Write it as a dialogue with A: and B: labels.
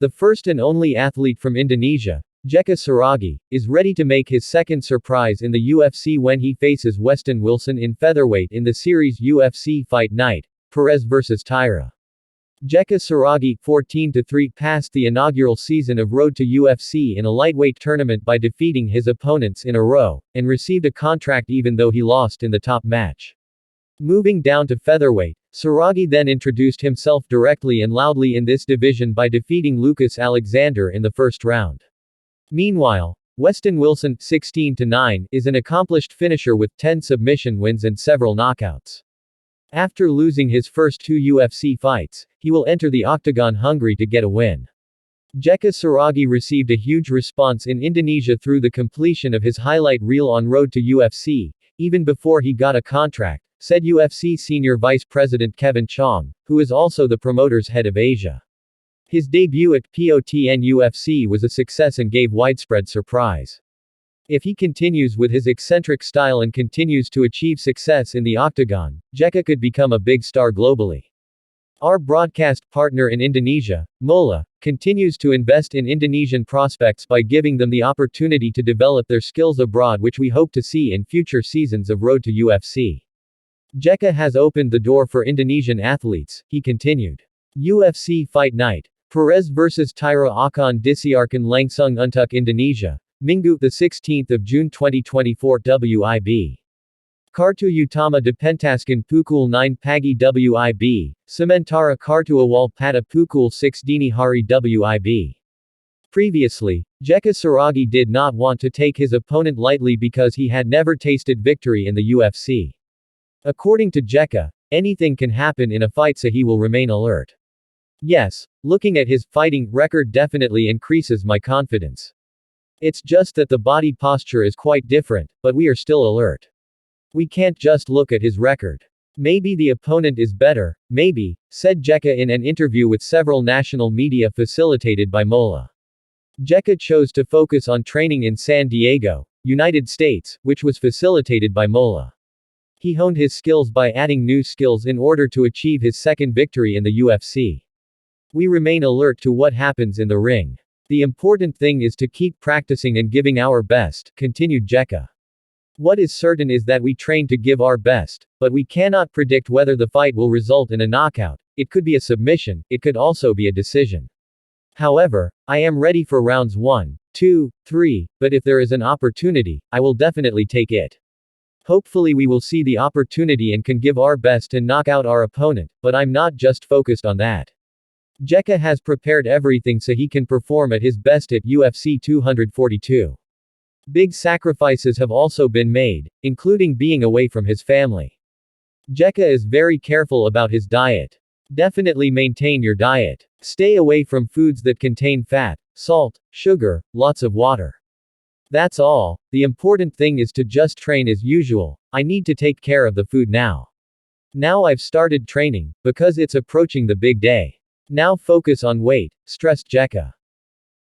A: The first and only athlete from Indonesia, Jeka Saragih, is ready to make his second surprise in the UFC when he faces Westin Wilson in featherweight in the series UFC Fight Night, Perez vs Taira. Jeka Saragih, 14-3, passed the inaugural season of Road to UFC in a lightweight tournament by defeating his opponents in a row, and received a contract even though he lost in the top match. Moving down to featherweight, Saragih then introduced himself directly and loudly in this division by defeating Lucas Alexander in the first round. Meanwhile, Westin Wilson, 16-9, is an accomplished finisher with 10 submission wins and several knockouts. After losing his first 2 UFC fights, he will enter the Octagon hungry to get a win. Jeka Saragih received a huge response in Indonesia through the completion of his highlight reel on Road to UFC, even before he got a contract, said UFC Senior Vice President Chang, who is also the promoter's head of Asia. His debut at POTN UFC was a success and gave widespread surprise. If he continues with his eccentric style and continues to achieve success in the Octagon, Jeka could become a big star globally. Our broadcast partner in Indonesia, Mola, continues to invest in Indonesian prospects by giving them the opportunity to develop their skills abroad, which we hope to see in future seasons of Road to UFC. Jeka has opened the door for Indonesian athletes, he continued. UFC Fight Night. Perez vs Taira akan disiarkan langsung untuk Indonesia, Minggu, 16 June 2024 WIB. Kartu Utama dipentaskan pukul 9 pagi WIB, sementara kartu awal pada pukul 6 dini hari WIB. Previously, Jeka Saragih did not want to take his opponent lightly because he had never tasted victory in the UFC. According to Jeka, anything can happen in a fight, so he will remain alert. Yes, looking at his fighting record definitely increases my confidence. It's just that the body posture is quite different, but we are still alert. We can't just look at his record. Maybe the opponent is better, maybe, said Jeka in an interview with several national media facilitated by Mola. Jeka chose to focus on training in San Diego, United States, which was facilitated by Mola. He honed his skills by adding new skills in order to achieve his second victory in the UFC. We remain alert to what happens in the ring. The important thing is to keep practicing and giving our best, continued Jeka. What is certain is that we train to give our best, but we cannot predict whether the fight will result in a knockout. It could be a submission, it could also be a decision. However, I am ready for rounds 1, 2, 3, but if there is an opportunity, I will definitely take it. Hopefully we will see the opportunity and can give our best and knock out our opponent, but I'm not just focused on that. Jeka has prepared everything so he can perform at his best at UFC 242. Big sacrifices have also been made, including being away from his family. Jeka is very careful about his diet. Definitely maintain your diet. Stay away from foods that contain fat, salt, sugar, lots of water. That's all. The important thing is to just train as usual. I need to take care of the food now. Now I've started training, because it's approaching the big day. Now focus on weight, stressed Jeka.